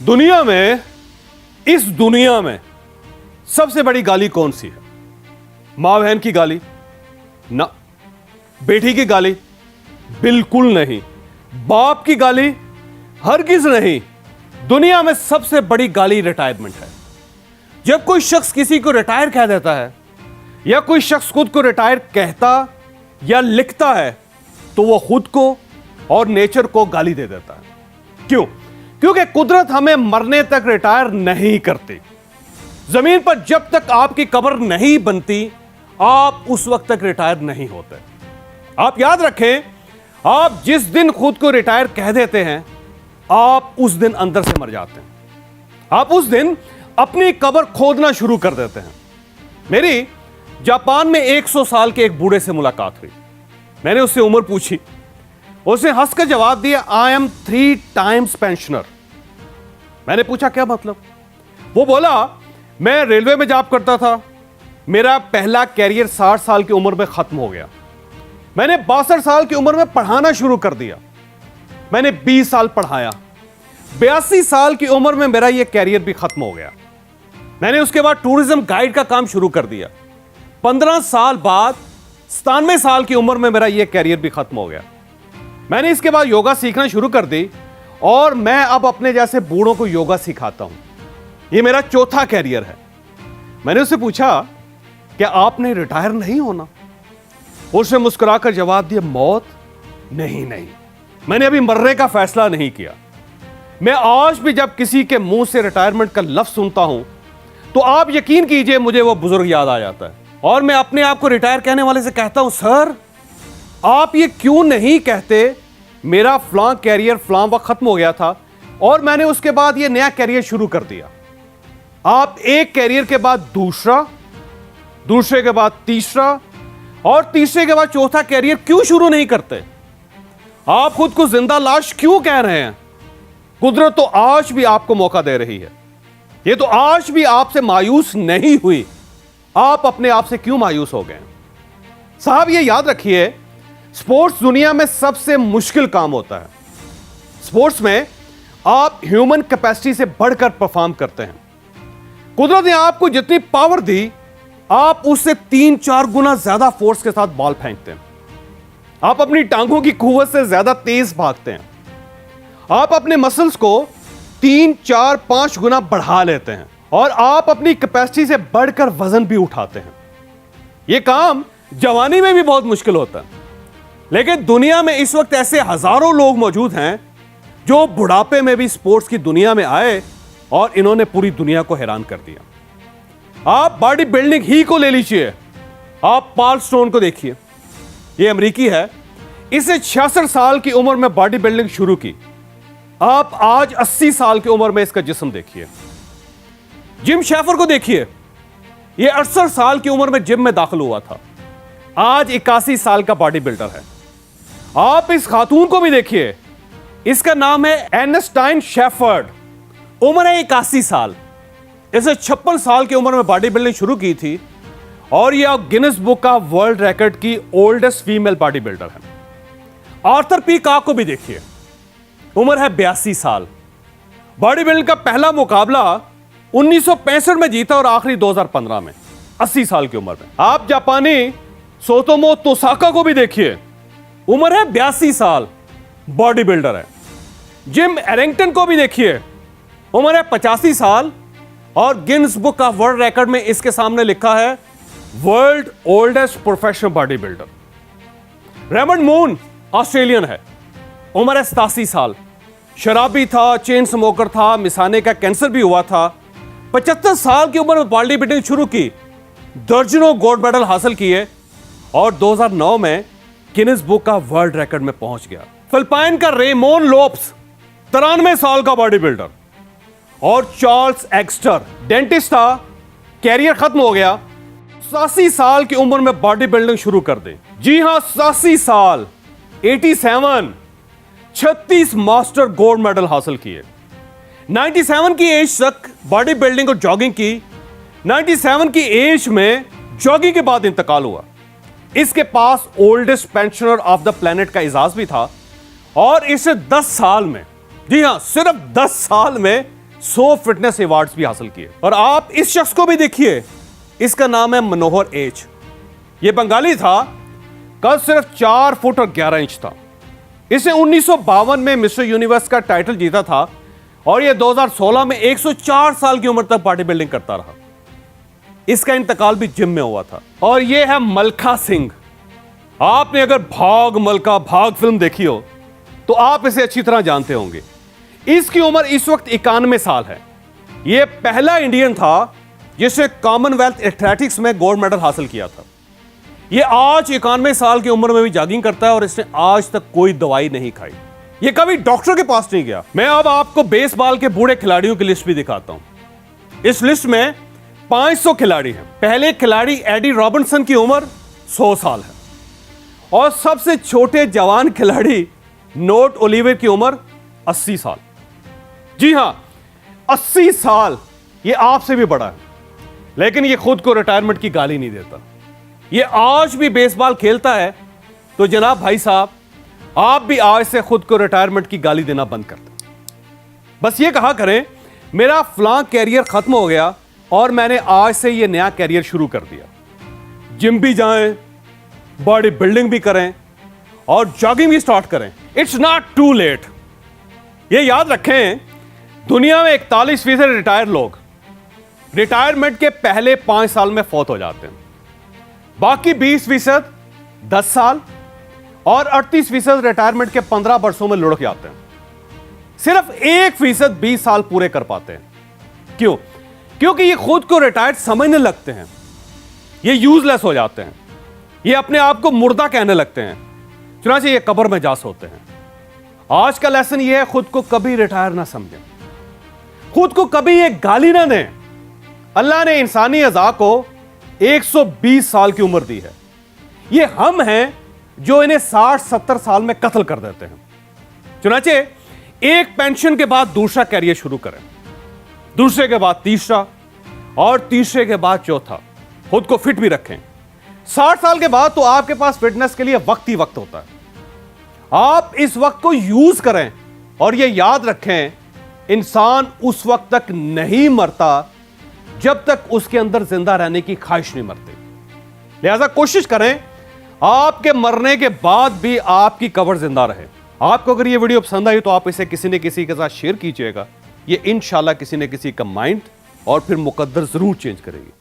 दुनिया में, इस दुनिया में सबसे बड़ी गाली कौन सी है? मां बहन की गाली? ना। बेटी की गाली? बिल्कुल नहीं। बाप की गाली? हरगिज नहीं। दुनिया में सबसे बड़ी गाली रिटायरमेंट है। जब कोई शख्स किसी को रिटायर कह देता है या कोई शख्स खुद को रिटायर कहता या लिखता है तो वह खुद को और नेचर को गाली दे देता है। क्यों? क्योंकि कुदरत हमें मरने तक रिटायर नहीं करती। जमीन पर जब तक आपकी कब्र नहीं बनती आप उस वक्त तक रिटायर नहीं होते। आप याद रखें, आप जिस दिन खुद को रिटायर कह देते हैं आप उस दिन अंदर से मर जाते हैं। आप उस दिन अपनी कब्र खोदना शुरू कर देते हैं। मेरी जापान में 100 साल के एक बूढ़े से मुलाकात हुई। मैंने उससे उम्र पूछी। उसने हंसकर जवाब दिया, आई एम 3 टाइम्स पेंशनर। मैंने पूछा क्या मतलब? वो बोला, मैं रेलवे में जॉब करता था, मेरा पहला कैरियर 60 साल की उम्र में खत्म हो गया। मैंने 62 साल की उम्र में पढ़ाना शुरू कर दिया। मैंने 20 साल पढ़ाया। 82 साल की उम्र में मेरा यह कैरियर भी खत्म हो गया। मैंने उसके बाद टूरिज्म गाइड का काम शुरू कर दिया। 15 साल बाद 97 साल की उम्र में मेरा यह कैरियर भी खत्म हो गया। मैंने इसके बाद योगा सीखना शुरू कर दी और मैं अब अपने जैसे बूढ़ों को योगा सिखाता हूं। यह मेरा चौथा कैरियर है। मैंने उससे पूछा, क्या आपने रिटायर नहीं होना? उसने मुस्कुराकर जवाब दिया, मौत? नहीं, मैंने अभी मरने का फैसला नहीं किया। मैं आज भी जब किसी के मुंह से रिटायरमेंट का लफ्ज सुनता हूं तो आप यकीन कीजिए मुझे वो बुजुर्ग याद आ जाता है और मैं अपने आप को रिटायर कहने वाले से कहता हूं, सर आप ये क्यों नहीं कहते मेरा फ्लां कैरियर फ्लां वक्त खत्म हो गया था और मैंने उसके बाद ये नया कैरियर शुरू कर दिया। आप एक कैरियर के बाद दूसरा, दूसरे के बाद तीसरा और तीसरे के बाद चौथा कैरियर क्यों शुरू नहीं करते? आप खुद को जिंदा लाश क्यों कह रहे हैं? कुदरत तो आज भी आपको मौका दे रही है। ये तो आज भी आपसे मायूस नहीं हुई। आप अपने आप से क्यों मायूस हो गए? साहब ये याद रखिए, स्पोर्ट्स दुनिया में सबसे मुश्किल काम होता है। स्पोर्ट्स में आप ह्यूमन कैपेसिटी से बढ़कर परफॉर्म करते हैं। कुदरत ने आपको जितनी पावर दी आप उससे 3-4 गुना ज्यादा फोर्स के साथ बॉल फेंकते हैं। आप अपनी टांगों की कुव्वत से ज्यादा तेज भागते हैं। आप अपने मसल्स को 3-4-5 गुना बढ़ा लेते हैं और आप अपनी कैपेसिटी से बढ़कर वजन भी उठाते हैं। यह काम जवानी में भी बहुत मुश्किल होता है, लेकिन दुनिया में इस वक्त ऐसे हजारों लोग मौजूद हैं जो बुढ़ापे में भी स्पोर्ट्स की दुनिया में आए और इन्होंने पूरी दुनिया को हैरान कर दिया। आप बॉडी बिल्डिंग ही को ले लीजिए, आप पॉल स्टोन को देखिए। यह अमेरिकी है, इसने 66 साल की उम्र में बॉडी बिल्डिंग शुरू की। आप आज 80 साल की उम्र में इसका जिस्म देखिए। जिम शेफर को देखिए, यह 68 साल की उम्र में जिम में दाखिल हुआ था, आज 81 साल का बॉडी बिल्डर है। आप इस खातून को भी देखिए, इसका नाम है एर्नेस्टाइन शेफर्ड, उम्र है 81 साल। इसे 56 साल की उम्र में बॉडी बिल्डिंग शुरू की थी और यह Guinness book of world record की ओल्डेस्ट फीमेल बॉडी बिल्डर है। आर्थर पी कॉक को भी देखिए, उम्र है 82 साल। बॉडी बिल्डिंग का पहला मुकाबला 1965 में जीता और आखिरी 2015 में, 80 साल की उम्र में। आप जापानी सोतोमो तोसाका को भी देखिए, उम्र है 82 साल, बॉडी बिल्डर है। जिम एरिंगटन को भी देखिए, उम्र है 85 साल और Guinness book of world record में इसके सामने लिखा है world oldest professional body builder. Raymond moon Australian है, उम्र है 87 साल। शराबी था, चेन स्मोकर था, मिसाने का कैंसर भी हुआ था। 75 साल की उम्र में बॉडी बिल्डिंग शुरू की, दर्जनों गोल्ड मेडल हासिल किए और 2009 में Guinness book of world record में पहुंच गया। फिलिपाइन का रेमोन लोप्स 93 साल का बॉडी बिल्डर और चार्ल्स एक्स्टर डेंटिस्ट था, कैरियर खत्म हो गया, 87 साल की उम्र में बॉडी बिल्डिंग शुरू कर दे। जी हां, 87 साल, 87, 36 मास्टर गोल्ड मेडल हासिल किए। 97 की एज तक बॉडी बिल्डिंग और जॉगिंग की। 97 की एज में जॉगिंग के बाद इंतकाल हुआ। इसके पास oldest pensioner of the planet का एजाज भी था और इसे 10 साल में, जी हां सिर्फ 10 साल में 100 फिटनेस अवार्ड्स भी हासिल किए। और आप इस शख्स को भी देखिए, इसका नाम है मनोहर एच। ये बंगाली था, कद सिर्फ 4 फुट और 11 इंच था। इसने 1952 में मिस्टर यूनिवर्स का टाइटल जीता था और ये 2016 में 104 साल की उम्र तक बॉडी बिल्डिंग करता रहा। इसका इंतकाल भी जिम में हुआ था। और ये है मलखा सिंह। आपने अगर भाग मलका भाग फिल्म देखी हो तो आप इसे अच्छी तरह जानते होंगे। इसकी उम्र इस वक्त 91 साल है। यह पहला इंडियन था जिसने कॉमनवेल्थ एथलेटिक्स में गोल्ड मेडल हासिल किया था। यह आज 91 साल की उम्र में भी जॉगिंग करता है और इसने आज तक कोई दवाई नहीं खाई। यह कभी डॉक्टर के पास नहीं गया। मैं अब आपको बेसबॉल के बूढ़े खिलाड़ियों की लिस्ट भी दिखाता हूं। इस लिस्ट में 500 खिलाड़ी हैं। पहले खिलाड़ी एडी रॉबिन्सन की उम्र 100 साल है और सबसे छोटे जवान खिलाड़ी नोट ओलिवर की उम्र 80 साल। जी हां, 80 साल। यह आपसे भी बड़ा है, लेकिन यह खुद को रिटायरमेंट की गाली नहीं देता। यह आज भी बेसबॉल खेलता है। तो जनाब भाई साहब, आप भी आज से खुद को रिटायरमेंट की गाली देना बंद कर दें। बस ये कहा करें, मेरा फलां कैरियर खत्म हो गया और मैंने आज से ये नया कैरियर शुरू कर दिया। जिम भी जाएं, बॉडी बिल्डिंग भी करें और जॉगिंग भी स्टार्ट करें। It's not too late. ये याद रखें, दुनिया में 41% रिटायर्ड लोग रिटायरमेंट के पहले 5 साल में फौत हो जाते हैं। बाकी 20% 10 साल और 38% रिटायरमेंट के 15 वर्षों में लुढ़क जाते हैं। सिर्फ 1% 20 साल पूरे कर पाते हैं। क्यों? क्योंकि ये खुद को रिटायर्ड समझने लगते हैं। ये यूजलेस हो जाते हैं। ये अपने आप को मुर्दा कहने लगते हैं, चुनांचे ये कब्र में जा सोते हैं। आज का लेसन ये है, खुद को कभी रिटायर ना समझें, खुद को कभी ये गाली ना दें। अल्लाह ने इंसानी अज़ा को 120 साल की उम्र दी है। ये हम हैं जो इन्हें 60-70 साल में कत्ल कर देते हैं। चुनांचे एक पेंशन के बाद दूसरा कैरियर शुरू करें, दूसरे के बाद तीसरा और तीसरे के बाद चौथा। खुद को फिट भी रखें। 60 साल के बाद तो आपके पास फिटनेस के लिए वक्त ही वक्त होता है। आप इस वक्त को यूज करें और यह याद रखें, इंसान उस वक्त तक नहीं मरता जब तक उसके अंदर जिंदा रहने की ख्वाहिश नहीं मरती। लिहाजा कोशिश करें आपके मरने के बाद भी आपकी कब्र जिंदा रहे। आपको अगर यह वीडियो पसंद आई तो आप इसे किसी न किसी के साथ शेयर कीजिएगा। ये इंशाल्लाह किसी न किसी का माइंड और फिर मुकद्दर जरूर चेंज करेगी।